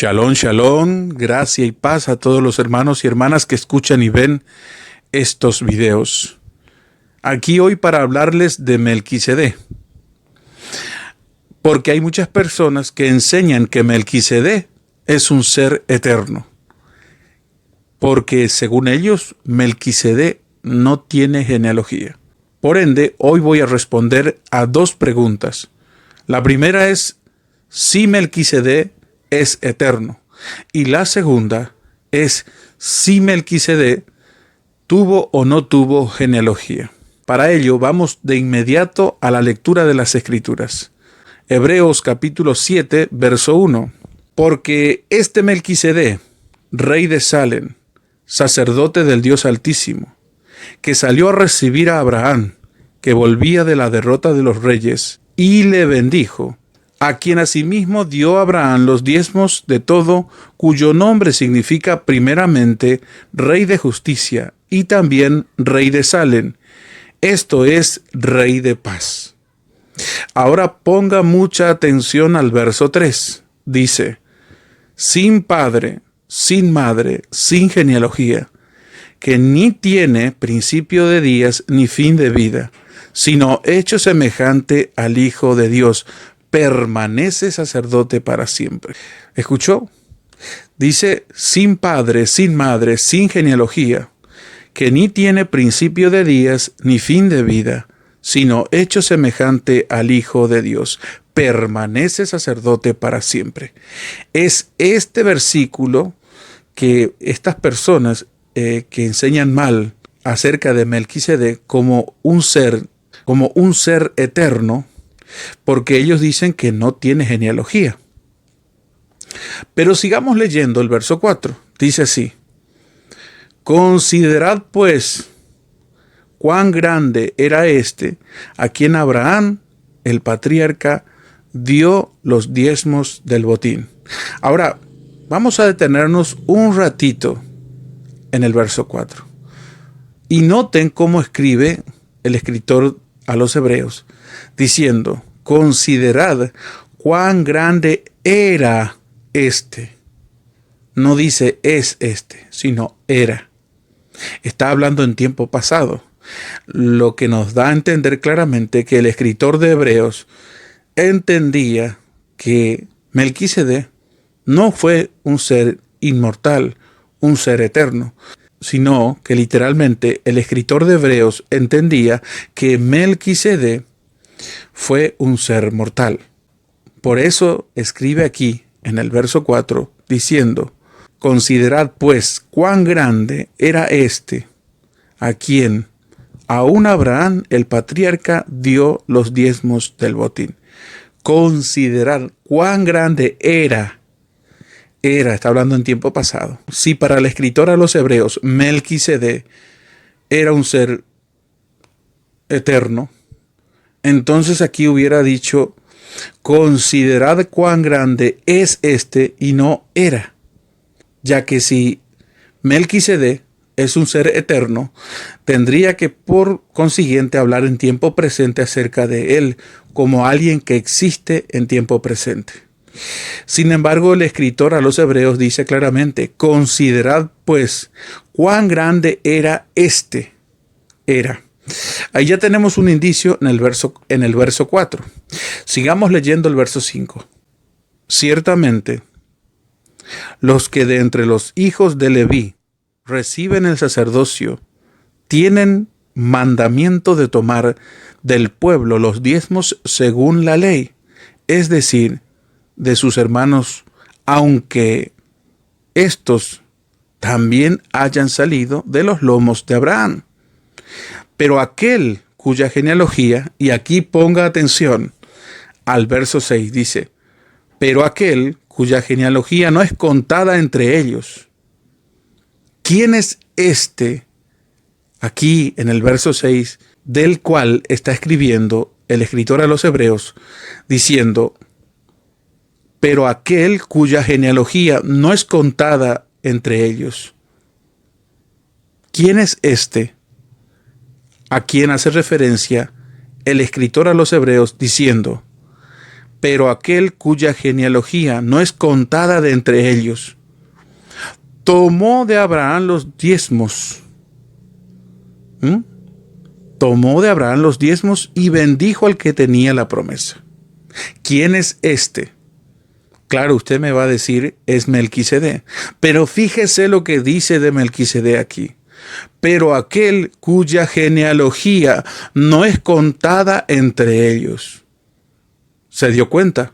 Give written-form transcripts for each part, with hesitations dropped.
Shalom, shalom, gracia y paz a todos los hermanos y hermanas que escuchan y ven estos videos. Aquí hoy para hablarles de Melquisedec, porque hay muchas personas que enseñan que Melquisedec es un ser eterno, porque según ellos Melquisedec no tiene genealogía. Por ende, hoy voy a responder a dos preguntas. La primera es si Melquisedec es eterno. Y la segunda es si Melquisedec tuvo o no tuvo genealogía. Para ello vamos de inmediato a la lectura de las Escrituras. Hebreos capítulo 7, verso 1. Porque este Melquisedec, rey de Salem, sacerdote del Dios Altísimo, que salió a recibir a Abraham, que volvía de la derrota de los reyes, y le bendijo, a quien asimismo dio Abraham los diezmos de todo, cuyo nombre significa primeramente Rey de Justicia y también Rey de Salem, esto es, Rey de Paz. Ahora ponga mucha atención al verso 3. Dice, sin padre, sin madre, sin genealogía, que ni tiene principio de días ni fin de vida, sino hecho semejante al Hijo de Dios, permanece sacerdote para siempre. ¿Escuchó? Dice, sin padre, sin madre, sin genealogía, que ni tiene principio de días ni fin de vida, sino hecho semejante al Hijo de Dios, permanece sacerdote para siempre. Es este versículo que estas personas que enseñan mal acerca de Melquisedec como un ser eterno, porque ellos dicen que no tiene genealogía. Pero sigamos leyendo el verso 4. Dice así, considerad pues cuán grande era este, a quien Abraham, el patriarca, dio los diezmos del botín. Ahora, vamos a detenernos un ratito en el verso 4. Y noten cómo escribe el escritor a los hebreos, diciendo, considerad cuán grande era este. No dice es este, sino era. Está hablando en tiempo pasado, lo que nos da a entender claramente que el escritor de Hebreos entendía que Melquisedec no fue un ser inmortal, un ser eterno, sino que literalmente el escritor de Hebreos entendía que Melquisedec fue un ser mortal. Por eso escribe aquí en el verso 4 diciendo, considerad pues cuán grande era este, a quien aún Abraham el patriarca dio los diezmos del botín. Considerad cuán grande era, está hablando en tiempo pasado. Si para el escritor a los hebreos Melquisedec era un ser eterno, entonces aquí hubiera dicho, considerad cuán grande es este y no era. Ya que si Melquisedec es un ser eterno, tendría que por consiguiente hablar en tiempo presente acerca de él como alguien que existe en tiempo presente. Sin embargo, el escritor a los hebreos dice claramente, considerad pues cuán grande era este. Ahí ya tenemos un indicio en el verso 4. Sigamos leyendo el verso 5. Ciertamente, los que de entre los hijos de Leví reciben el sacerdocio tienen mandamiento de tomar del pueblo los diezmos según la ley, es decir, de sus hermanos, aunque estos también hayan salido de los lomos de Abraham. Pero aquel cuya genealogía, y aquí ponga atención al verso 6, dice, pero aquel cuya genealogía no es contada entre ellos. ¿Quién es este? Aquí en el verso 6, del cual está escribiendo el escritor a los hebreos, diciendo, pero aquel cuya genealogía no es contada entre ellos. ¿Quién es este? A quien hace referencia el escritor a los hebreos diciendo, pero aquel cuya genealogía no es contada de entre ellos, tomó de Abraham los diezmos. Tomó de Abraham los diezmos y bendijo al que tenía la promesa. ¿Quién es este? Claro, usted me va a decir, es Melquisedec. Pero fíjese lo que dice de Melquisedec aquí. Pero aquel cuya genealogía no es contada entre ellos. ¿Se dio cuenta?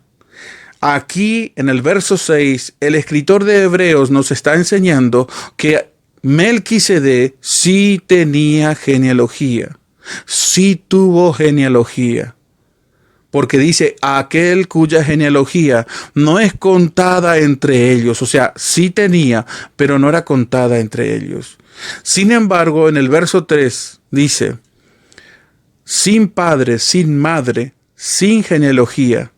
Aquí en el verso 6, el escritor de Hebreos nos está enseñando que Melquisedec sí tenía genealogía, sí tuvo genealogía. Porque dice, aquel cuya genealogía no es contada entre ellos. O sea, sí tenía, pero no era contada entre ellos. Sin embargo, en el verso 3 dice, sin padre, sin madre, sin genealogía,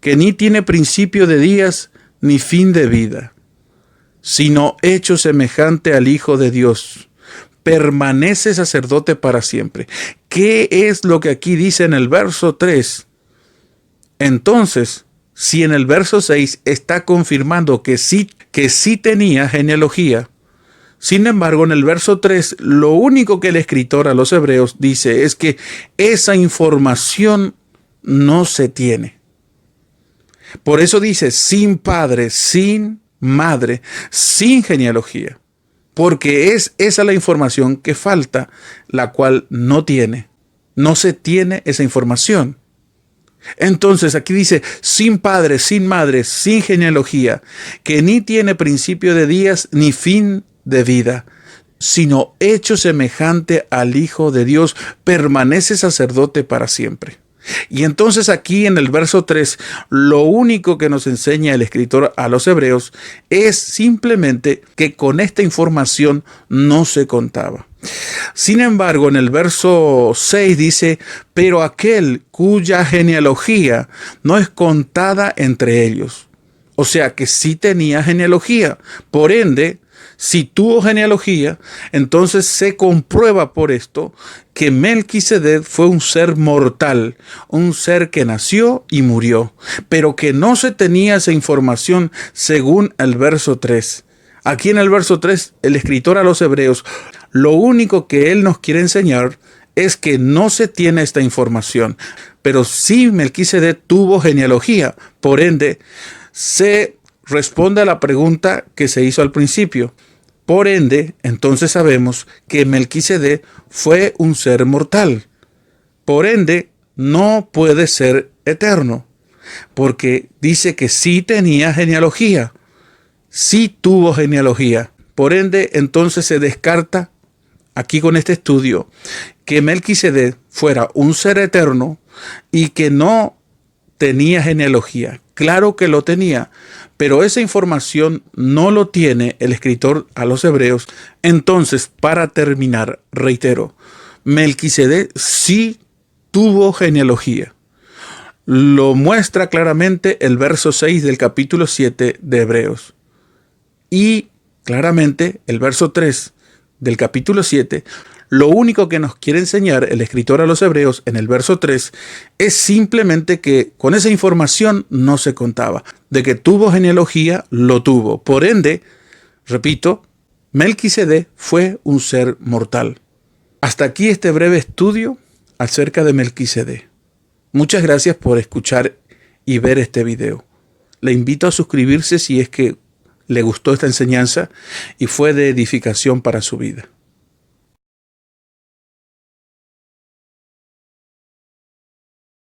que ni tiene principio de días ni fin de vida, sino hecho semejante al Hijo de Dios, permanece sacerdote para siempre. ¿Qué es lo que aquí dice en el verso 3? Entonces, si en el verso 6 está confirmando que sí tenía genealogía, sin embargo, en el verso 3, lo único que el escritor a los hebreos dice es que esa información no se tiene. Por eso dice, sin padre, sin madre, sin genealogía. Porque es esa la información que falta, la cual no tiene. No se tiene esa información. Entonces aquí dice, sin padre, sin madre, sin genealogía, que ni tiene principio de días ni fin de vida, sino hecho semejante al Hijo de Dios, permanece sacerdote para siempre. Y entonces aquí en el verso 3, lo único que nos enseña el escritor a los hebreos es simplemente que con esta información no se contaba. Sin embargo, en el verso 6 dice, pero aquel cuya genealogía no es contada entre ellos. O sea que sí tenía genealogía. Por ende, si tuvo genealogía, entonces se comprueba por esto que Melquisedec fue un ser mortal, un ser que nació y murió, pero que no se tenía esa información según el verso 3. Aquí en el verso 3, el escritor a los hebreos, lo único que él nos quiere enseñar es que no se tiene esta información, pero sí Melquisedec tuvo genealogía. Por ende, se responde a la pregunta que se hizo al principio. Por ende, entonces sabemos que Melquisedec fue un ser mortal. Por ende, no puede ser eterno, porque dice que sí tenía genealogía, sí tuvo genealogía. Por ende, entonces se descarta aquí con este estudio que Melquisedec fuera un ser eterno y que no tenía genealogía. Claro que lo tenía, pero esa información no lo tiene el escritor a los hebreos. Entonces, para terminar, reitero, Melquisedec sí tuvo genealogía. Lo muestra claramente el verso 6 del capítulo 7 de Hebreos. Y claramente el verso 3 del capítulo 7, lo único que nos quiere enseñar el escritor a los hebreos en el verso 3 es simplemente que con esa información no se contaba. De que tuvo genealogía, lo tuvo. Por ende, repito, Melquisedec fue un ser mortal. Hasta aquí este breve estudio acerca de Melquisedec. Muchas gracias por escuchar y ver este video. Le invito a suscribirse si es que le gustó esta enseñanza y fue de edificación para su vida.